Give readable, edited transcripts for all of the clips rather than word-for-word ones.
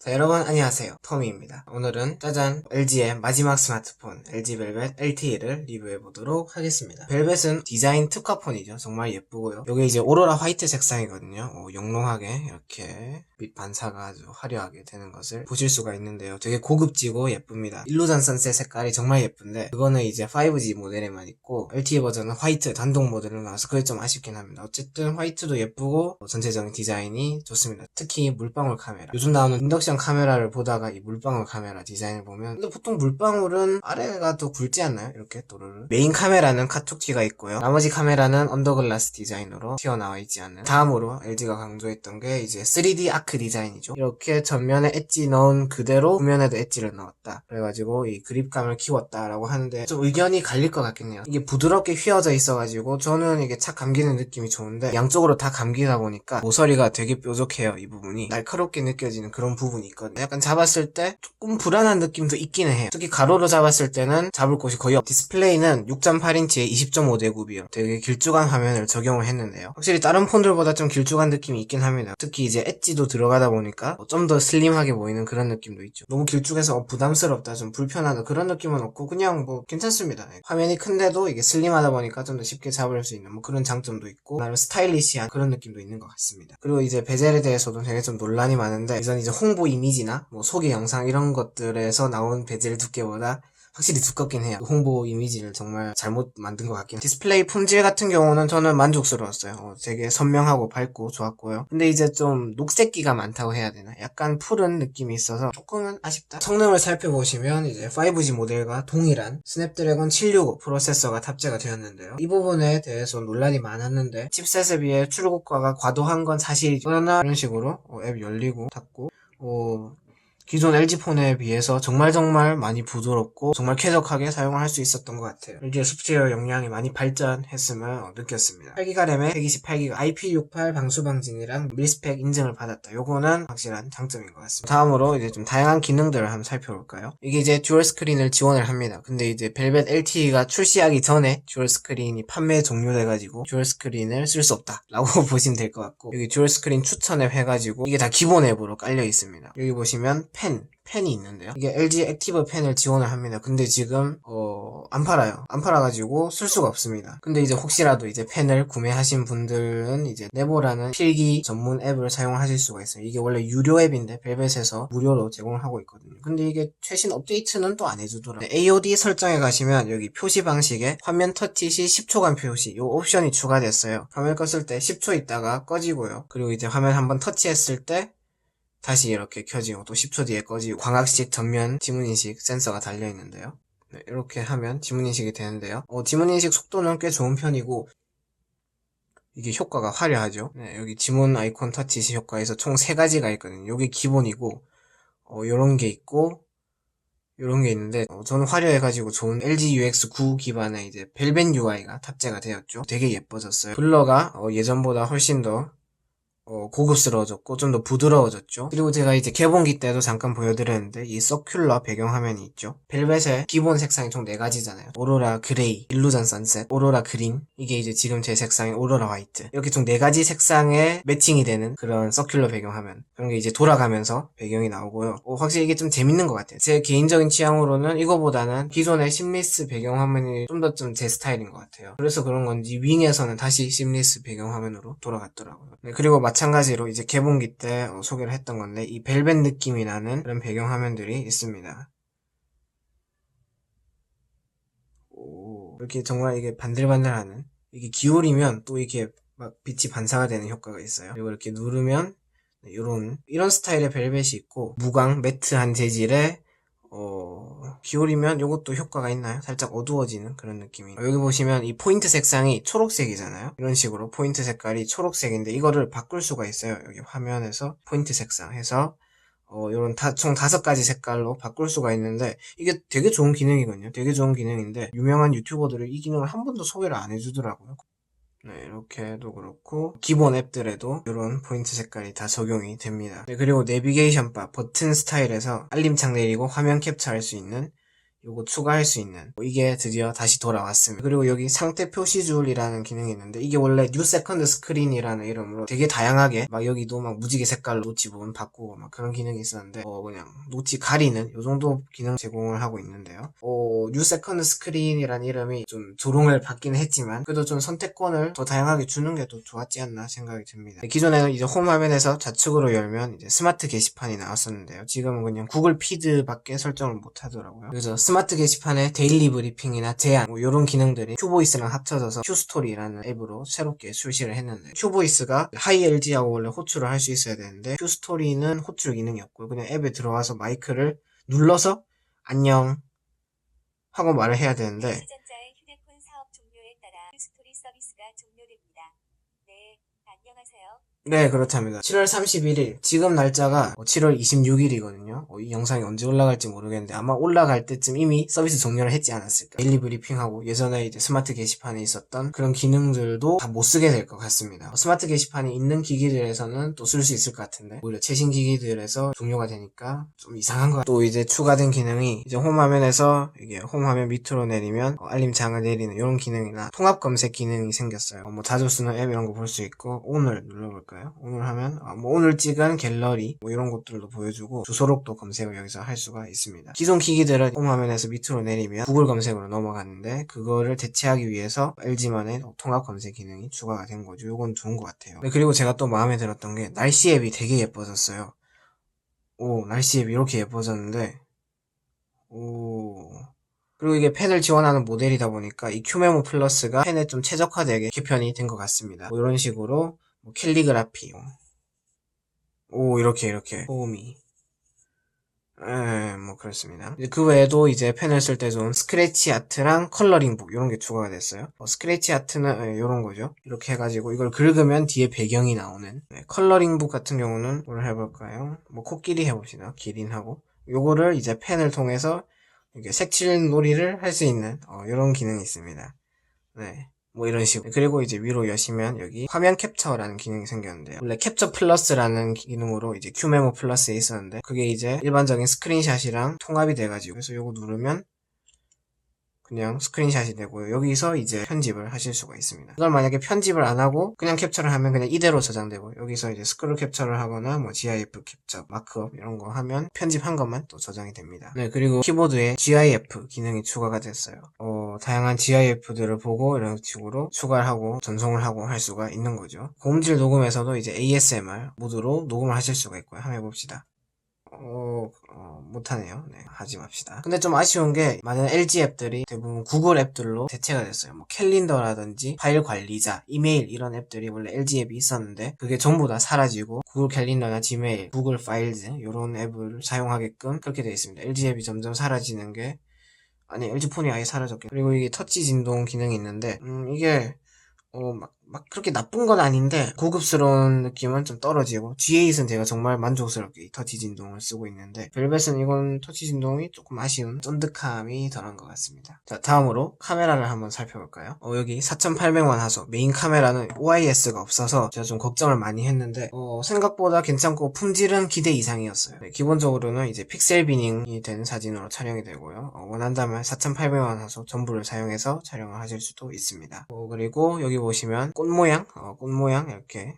자, 여러분 안녕하세요. 토미입니다. 오늘은 짜잔 LG의 마지막 스마트폰 LG 벨벳 LTE를 리뷰해보도록 하겠습니다. 벨벳은 디자인 특화폰이죠. 정말 예쁘고요. 이게 이제 오로라 화이트 색상이거든요. 영롱하게 이렇게 빛 반사가 아주 화려하게 되는 것을 보실 수가 있는데요. 되게 고급지고 예쁩니다. 일루전 선셋 색깔이 정말 예쁜데 그거는 이제 5G 모델에만 있고 LTE 버전은 화이트 단독 모델로 나와서 그게 좀 아쉽긴 합니다. 어쨌든 화이트도 예쁘고 전체적인 디자인이 좋습니다. 특히 물방울 카메라. 요즘 나오는 인덕션 카메라를 보다가 이 물방울 카메라 디자인을 보면 근데 보통 물방울은 아래가 더 굵지 않나요? 이렇게 또르르. 메인 카메라는 카툭티가 있고요. 나머지 카메라는 언더글라스 디자인으로 튀어나와 있지 않는. 다음으로 LG가 강조했던 게 이제 3D 아크 디자인이죠. 이렇게 전면에 엣지 넣은 그대로 후면에도 엣지를 넣었다. 그래가지고 이 그립감을 키웠다라고 하는데 좀 의견이 갈릴 것 같겠네요. 이게 부드럽게 휘어져 있어가지고 저는 이게 착 감기는 느낌이 좋은데 양쪽으로 다 감기다 보니까 모서리가 되게 뾰족해요. 이 부분이 날카롭게 느껴지는 그런 부분이 있거든요. 약간 잡았을 때 조금 불안한 느낌도 있기는 해요. 특히 가로로 잡았을 때는 잡을 곳이 거의 없. 디스플레이는 6.8인치에 20.5대급이요. 되게 길쭉한 화면을 적용을 했는데요. 확실히 다른 폰들보다 좀 길쭉한 느낌이 있긴 합니다. 특히 이제 엣지도 들어가다 보니까 좀 더 슬림하게 보이는 그런 느낌도 있죠. 너무 길쭉해서 부담스럽다, 좀 불편하다 그런 느낌은 없고 그냥 뭐 괜찮습니다. 화면이 큰데도 이게 슬림하다 보니까 좀 더 쉽게 잡을 수 있는 뭐 그런 장점도 있고 나름 스타일리시한 그런 느낌도 있는 것 같습니다. 그리고 이제 베젤에 대해서도 되게 좀 논란이 많은데 이전 이제 홍보 이미지나 뭐 소개 영상 이런 것들에서 나온 베젤 두께보다 확실히 두껍긴 해요. 홍보 이미지를 정말 잘못 만든 것 같긴 해요. 디스플레이 품질 같은 경우는 저는 만족스러웠어요. 되게 선명하고 밝고 좋았고요. 근데 이제 좀 녹색기가 많다고 해야 되나? 약간 푸른 느낌이 있어서 조금은 아쉽다. 성능을 살펴보시면 이제 5G 모델과 동일한 스냅드래곤 765 프로세서가 탑재가 되었는데요. 이 부분에 대해서 논란이 많았는데 칩셋에 비해 출고가가 과도한 건 사실이죠. 그러나 이런 식으로 앱 열리고 닫고 기존 LG폰에 비해서 정말 많이 부드럽고 정말 쾌적하게 사용을 할 수 있었던 것 같아요. LG의 소프트웨어 역량이 많이 발전했음을 느꼈습니다. 8기가 램에 128기가 IP68 방수 방진이랑 밀스펙 인증을 받았다. 요거는 확실한 장점인 것 같습니다. 다음으로 이제 좀 다양한 기능들을 한번 살펴볼까요? 이게 이제 듀얼 스크린을 지원을 합니다. 근데 이제 벨벳 LTE가 출시하기 전에 듀얼 스크린이 판매 종료돼가지고 듀얼 스크린을 쓸 수 없다 라고 보시면 될 것 같고 여기 듀얼 스크린 추천 앱 해가지고 이게 다 기본 앱으로 깔려 있습니다. 여기 보시면 펜이 있는데요. 이게 LG 액티브 펜을 지원을 합니다. 근데 지금 안 팔아요. 안 팔아가지고 쓸 수가 없습니다. 근데 이제 혹시라도 이제 펜을 구매하신 분들은 이제 네보라는 필기 전문 앱을 사용하실 수가 있어요. 이게 원래 유료 앱인데 벨벳에서 무료로 제공을 하고 있거든요. 근데 이게 최신 업데이트는 또 안 해주더라고요. AOD 설정에 가시면 여기 표시 방식에 화면 터치 시 10초간 표시 이 옵션이 추가됐어요. 화면 껐을 때 10초 있다가 꺼지고요. 그리고 이제 화면 한번 터치했을 때 다시 이렇게 켜지고 또 10초 뒤에 꺼지고 광학식 전면 지문인식 센서가 달려있는데요. 네, 이렇게 하면 지문인식이 되는데요. 지문인식 속도는 꽤 좋은 편이고 이게 효과가 화려하죠. 네, 여기 지문 아이콘 터치 시 효과에서 총 3가지가 있거든요. 이게 기본이고 요런 게 있고 요런 게 있는데 저는 화려해가지고 좋은 LG UX9 기반의 이제 벨벳 UI가 탑재가 되었죠. 되게 예뻐졌어요. 블러가 예전보다 훨씬 더 고급스러워졌고 좀 더 부드러워졌죠. 그리고 제가 이제 개봉기 때도 잠깐 보여드렸는데 이 서큘러 배경화면이 있죠. 벨벳의 기본 색상이 총 4가지잖아요. 오로라 그레이, 일루전 선셋, 오로라 그린, 이게 이제 지금 제 색상인 오로라 화이트. 이렇게 총 4가지 색상에 매칭이 되는 그런 서큘러 배경화면. 그런 게 이제 돌아가면서 배경이 나오고요. 확실히 이게 좀 재밌는 것 같아요. 제 개인적인 취향으로는 이거보다는 기존의 심리스 배경화면이 좀 더 좀 제 스타일인 것 같아요. 그래서 그런 건지 윙에서는 다시 심리스 배경화면으로 돌아갔더라고요. 네, 그리고 마찬가지로 이제 개봉기 때 소개를 했던 건데 이 벨벳 느낌이 나는 그런 배경 화면들이 있습니다. 이렇게 정말 이게 반들반들하는 이게 기울이면 또 이렇게 막 빛이 반사가 되는 효과가 있어요. 그리고 이렇게 누르면 이런 스타일의 벨벳이 있고 무광 매트한 재질의 기울이면 이것도 효과가 있나요? 살짝 어두워지는 그런 느낌이. 여기 보시면 이 포인트 색상이 초록색이잖아요. 이런 식으로 포인트 색깔이 초록색인데 이거를 바꿀 수가 있어요. 여기 화면에서 포인트 색상 해서 요런 총 5가지 색깔로 바꿀 수가 있는데 이게 되게 좋은 기능이거든요. 되게 좋은 기능인데 유명한 유튜버들이 이 기능을 한 번도 소개를 안 해주더라고요. 네, 이렇게도 그렇고 기본 앱들에도 이런 포인트 색깔이 다 적용이 됩니다. 네, 그리고 내비게이션 바 버튼 스타일에서 알림창 내리고 화면 캡처할 수 있는 요거 추가할 수 있는 이게 드디어 다시 돌아왔습니다. 그리고 여기 상태 표시줄이라는 기능이 있는데 이게 원래 뉴 세컨드 스크린이라는 이름으로 되게 다양하게 막 여기도 막 무지개 색깔로 노치 부분 바꾸고 막 그런 기능이 있었는데 그냥 노치 가리는 요 정도 기능 제공을 하고 있는데요. 뉴 세컨드 스크린이라는 이름이 좀 조롱을 받긴 했지만 그래도 좀 선택권을 더 다양하게 주는 게 더 좋았지 않나 생각이 듭니다. 기존에는 이제 홈 화면에서 좌측으로 열면 이제 스마트 게시판이 나왔었는데요. 지금은 그냥 구글 피드밖에 설정을 못 하더라고요. 그래서 스마트 게시판에 데일리 브리핑이나 제안 이런 기능들이 큐보이스랑 합쳐져서 큐스토리라는 앱으로 새롭게 출시를 했는데 큐보이스가 하이 LG하고 원래 호출을 할 수 있어야 되는데 큐스토리는 호출 기능이 없고 그냥 앱에 들어와서 마이크를 눌러서 안녕 하고 말을 해야 되는데 시전자의 휴대폰 사업 종료에 따라 큐스토리 서비스가 종료됩니다. 네, 안녕하세요. 네, 그렇답니다. 7월 31일, 지금 날짜가 7월 26일이거든요. 이 영상이 언제 올라갈지 모르겠는데 아마 올라갈 때쯤 이미 서비스 종료를 했지 않았을까. 데일리 브리핑하고 예전에 이제 스마트 게시판에 있었던 그런 기능들도 다 못 쓰게 될 것 같습니다. 스마트 게시판이 있는 기기들에서는 또 쓸 수 있을 것 같은데 오히려 최신 기기들에서 종료가 되니까 좀 이상한 것 같아요. 또 이제 추가된 기능이 이제 홈 화면에서 이게 홈 화면 밑으로 내리면 알림창을 내리는 이런 기능이나 통합 검색 기능이 생겼어요. 뭐 자주 쓰는 앱 이런 거 볼 수 있고 오늘 눌러볼까요? 오늘 하면 뭐 오늘 찍은 갤러리 뭐 이런 것들도 보여주고 주소록도 검색을 여기서 할 수가 있습니다. 기존 기기들은 홈 화면에서 밑으로 내리면 구글 검색으로 넘어가는데 그거를 대체하기 위해서 LG만의 통합 검색 기능이 추가가 된 거죠. 이건 좋은 것 같아요. 그리고 제가 또 마음에 들었던 게 날씨 앱이 되게 예뻐졌어요. 날씨 앱이 이렇게 예뻐졌는데 그리고 이게 펜을 지원하는 모델이다 보니까 이 큐메모 플러스가 펜에 좀 최적화되게 개편이 된 것 같습니다. 뭐 이런 식으로 캘리그라피 이렇게 소음이 뭐 그렇습니다. 그 외에도 이제 펜을 쓸 때 좋은 스크래치 아트랑 컬러링북 이런 게 추가가 됐어요. 스크래치 아트는 이런 거죠. 이렇게 해가지고 이걸 긁으면 뒤에 배경이 나오는 컬러링북 같은 경우는 뭘 해볼까요? 뭐 코끼리 해봅시다. 기린하고 요거를 이제 펜을 통해서 이렇게 색칠 놀이를 할 수 있는 이런 기능이 있습니다. 네. 뭐 이런 식으로. 그리고 이제 위로 여시면 여기 화면 캡처라는 기능이 생겼는데요. 원래 캡처 플러스라는 기능으로 이제 큐메모 플러스에 있었는데 그게 이제 일반적인 스크린샷이랑 통합이 돼가지고 그래서 요거 누르면 그냥 스크린샷이 되고요. 여기서 이제 편집을 하실 수가 있습니다. 이걸 만약에 편집을 안 하고 그냥 캡처를 하면 그냥 이대로 저장되고 여기서 이제 스크롤 캡처를 하거나 뭐 GIF 캡처, 마크업 이런 거 하면 편집한 것만 또 저장이 됩니다. 네, 그리고 키보드에 GIF 기능이 추가가 됐어요. 다양한 GIF들을 보고 이런 식으로 추가를 하고 전송을 하고 할 수가 있는 거죠. 고음질 녹음에서도 이제 ASMR 모드로 녹음을 하실 수가 있고요. 한번 해봅시다. 못하네요. 네, 하지 맙시다. 근데 좀 아쉬운 게 많은 LG 앱들이 대부분 구글 앱들로 대체가 됐어요. 뭐 캘린더라든지 파일 관리자, 이메일 이런 앱들이 원래 LG 앱이 있었는데 그게 전부 다 사라지고 구글 캘린더나 지메일, 구글 파일즈 이런 앱을 사용하게끔 그렇게 되어 있습니다. LG 앱이 점점 사라지는 게 LG 폰이 아예 사라졌겠죠. 그리고 이게 터치 진동 기능이 있는데 이게 막 그렇게 나쁜 건 아닌데 고급스러운 느낌은 좀 떨어지고 G8은 제가 정말 만족스럽게 이 터치 진동을 쓰고 있는데 벨벳은 이건 터치 진동이 조금 아쉬운 쫀득함이 덜한 것 같습니다. 자, 다음으로 카메라를 한번 살펴볼까요? 여기 4800만 화소 메인 카메라는 OIS가 없어서 제가 좀 걱정을 많이 했는데 생각보다 괜찮고 품질은 기대 이상이었어요. 네, 기본적으로는 이제 픽셀 비닝이 된 사진으로 촬영이 되고요. 원한다면 4800만 화소 전부를 사용해서 촬영을 하실 수도 있습니다. 그리고 여기 보시면 꽃 모양 이렇게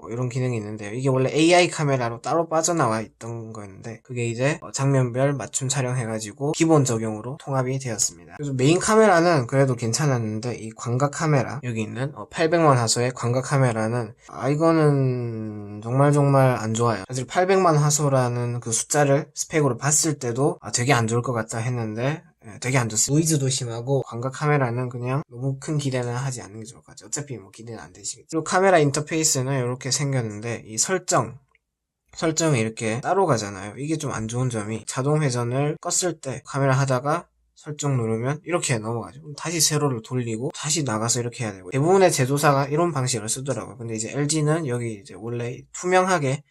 이런 기능이 있는데요. 이게 원래 AI 카메라로 따로 빠져나와 있던 거였는데 그게 이제 장면별 맞춤 촬영해가지고 기본 적용으로 통합이 되었습니다. 그래서 메인 카메라는 그래도 괜찮았는데 이 광각 카메라 여기 있는 800만 화소의 광각 카메라는 이거는 정말 안 좋아요. 사실 800만 화소라는 그 숫자를 스펙으로 봤을 때도 되게 안 좋을 것 같다 했는데 되게 안 좋습니다. 노이즈도 심하고 광각 카메라는 그냥 너무 큰 기대는 하지 않는 게 좋을 것 같아요. 어차피 뭐 기대는 안 되시겠죠. 그리고 카메라 인터페이스는 이렇게 생겼는데 이 설정이 이렇게 따로 가잖아요. 이게 좀 안 좋은 점이 자동 회전을 껐을 때 카메라 하다가 설정 누르면 이렇게 넘어가죠. 다시 세로를 돌리고 다시 나가서 이렇게 해야 되고 대부분의 제조사가 이런 방식을 쓰더라고요. 근데 이제 LG는 여기 이제 원래 투명하게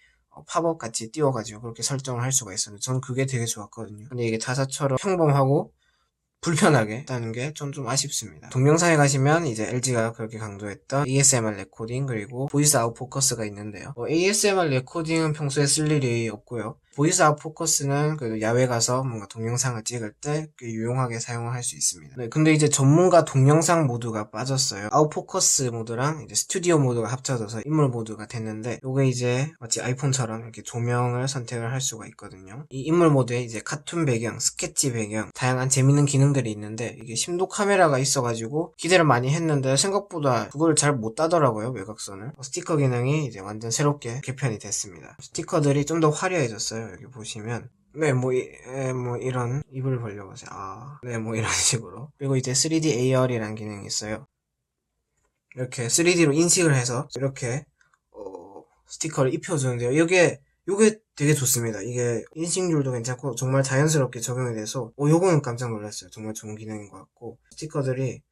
팝업 같이 띄워가지고 그렇게 설정을 할 수가 있었는데 저는 그게 되게 좋았거든요. 근데 이게 타사처럼 평범하고 불편하게 했다는 게 좀 아쉽습니다. 동영상에 가시면 이제 LG가 그렇게 강조했던 ASMR 레코딩 그리고 보이스 아웃 포커스가 있는데요. ASMR 레코딩은 평소에 쓸 일이 없고요. 보이스 아웃포커스는 그 야외 가서 뭔가 동영상을 찍을 때 꽤 유용하게 사용을 할 수 있습니다. 네, 근데 이제 전문가 동영상 모드가 빠졌어요. 아웃포커스 모드랑 이제 스튜디오 모드가 합쳐져서 인물 모드가 됐는데, 요게 이제 마치 아이폰처럼 이렇게 조명을 선택을 할 수가 있거든요. 이 인물 모드에 이제 카툰 배경, 스케치 배경, 다양한 재밌는 기능들이 있는데, 이게 심도 카메라가 있어가지고 기대를 많이 했는데 생각보다 그걸 잘 못 따더라고요, 외곽선을. 스티커 기능이 이제 완전 새롭게 개편이 됐습니다. 스티커들이 좀 더 화려해졌어요. 여기 보시면 네, 뭐 이런 입을 벌려보세요. 네, 뭐 이런 식으로. 그리고 이제 3D AR이라는 기능이 있어요. 이렇게 3D로 인식을 해서 이렇게 스티커를 입혀주는데요. 요게 되게 좋습니다. 이게 인식률도 괜찮고 정말 자연스럽게 적용이 돼서 요거는 깜짝 놀랐어요. 정말 좋은 기능인 것 같고, 스티커들이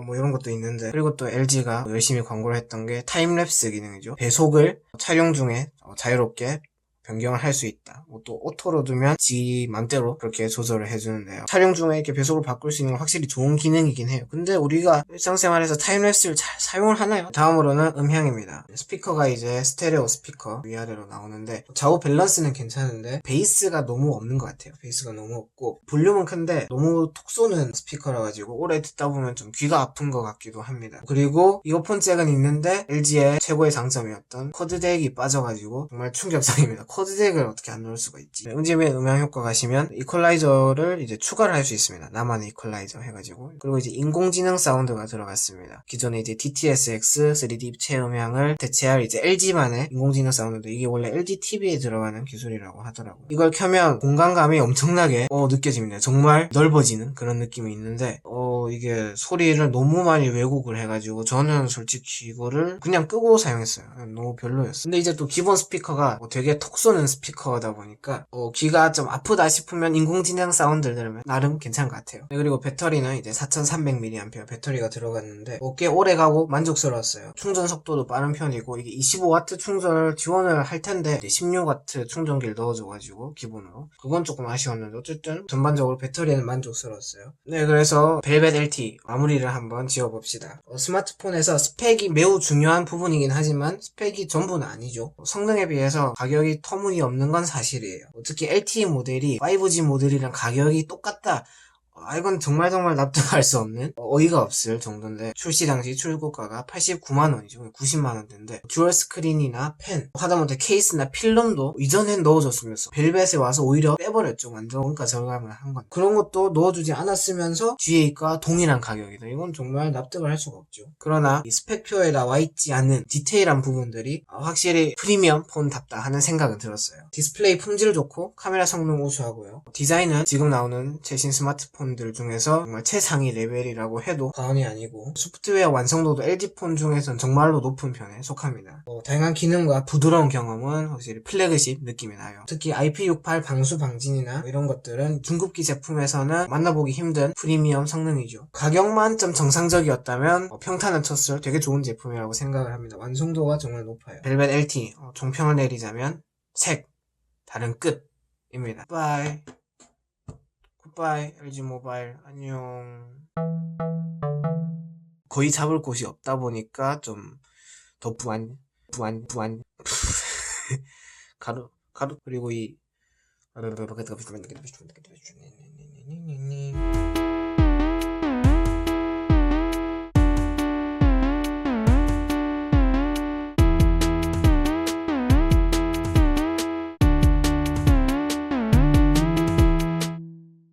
뭐 이런 것도 있는데, 그리고 또 LG가 열심히 광고를 했던 게 타임랩스 기능이죠. 배속을 촬영 중에 자유롭게 변경을 할 수 있다. 또 오토로 두면 지 맘대로 그렇게 조절을 해주는데요. 촬영 중에 이렇게 배속을 바꿀 수 있는 건 확실히 좋은 기능이긴 해요. 근데 우리가 일상생활에서 타임랩스를 잘 사용을 하나요? 다음으로는 음향입니다. 스피커가 이제 스테레오 스피커 위아래로 나오는데, 좌우 밸런스는 괜찮은데 베이스가 너무 없는 것 같아요. 베이스가 너무 없고 볼륨은 큰데 너무 톡 쏘는 스피커라 가지고 오래 듣다 보면 좀 귀가 아픈 것 같기도 합니다. 그리고 이어폰 잭은 있는데 LG의 최고의 장점이었던 쿼드덱이 빠져가지고 정말 충격적입니다. 쿼드덱을 어떻게 안 넣을 수가 있지? 음질의 음향 효과 가시면 이퀄라이저를 이제 추가를 할 수 있습니다. 나만의 이퀄라이저 해가지고. 그리고 이제 인공지능 사운드가 들어갔습니다. 기존에 이제 DTSX 3D 입체 음향을 대체할 이제 LG만의 인공지능 사운드인데, 이게 원래 LG TV에 들어가는 기술이라고 하더라고요. 이걸 켜면 공간감이 엄청나게 느껴집니다. 정말 넓어지는 그런 느낌이 있는데, 이게 소리를 너무 많이 왜곡을 해가지고 저는 솔직히 이거를 그냥 끄고 사용했어요. 너무 별로였어요. 근데 이제 또 기본 스피커가 되게 톡 쏘는 스피커다 보니까 귀가 좀 아프다 싶으면 인공지능 사운드를 들으면 나름 괜찮은 것 같아요. 그리고 배터리는 이제 4300mAh 배터리가 들어갔는데 꽤 오래 가고 만족스러웠어요. 충전 속도도 빠른 편이고, 이게 25W 충전을 지원을 할 텐데 16W 충전기를 넣어줘가지고 기본으로 그건 조금 아쉬웠는데, 어쨌든 전반적으로 배터리는 만족스러웠어요. 네, 그래서 벨벳 LT 마무리를 한번 지어봅시다. 스마트폰에서 스펙이 매우 중요한 부분이긴 하지만 스펙이 전부는 아니죠. 성능에 비해서 가격이 터무니없는 건 사실이에요. 특히 LTE 모델이 5G 모델이랑 가격이 똑같다, 이건 정말 납득할 수 없는, 어이가 없을 정도인데, 출시 당시 출고가가 89만원이죠. 90만원대인데, 듀얼 스크린이나 펜, 하다못해 케이스나 필름도 이전엔 넣어줬으면서 벨벳에 와서 오히려 빼버렸죠. 완전 원가 절감을 한 건. 그런 것도 넣어주지 않았으면서 GA가 동일한 가격이다. 이건 정말 납득을 할 수가 없죠. 그러나 이 스펙표에 나와있지 않은 디테일한 부분들이 확실히 프리미엄 폰답다 하는 생각은 들었어요. 디스플레이 품질 좋고 카메라 성능 우수하고요. 디자인은 지금 나오는 최신 스마트폰 들 중에서 정말 최상위 레벨이라고 해도 과언이 아니고, 소프트웨어 완성도도 LG폰 중에서는 정말로 높은 편에 속합니다. 다양한 기능과 부드러운 경험은 확실히 플래그십 느낌이 나요. 특히 IP68 방수 방진이나 이런 것들은 중급기 제품에서는 만나보기 힘든 프리미엄 성능이죠. 가격만 좀 정상적이었다면 평탄을 쳤을 되게 좋은 제품이라고 생각을 합니다. 완성도가 정말 높아요. 벨벳 LT 종평을 내리자면 색 다른 끝입니다. 바이. 굿바이 LG 모바일 안녕. 거의 잡을 곳이 없다 보니까 좀 더 부안 가루 그리고 이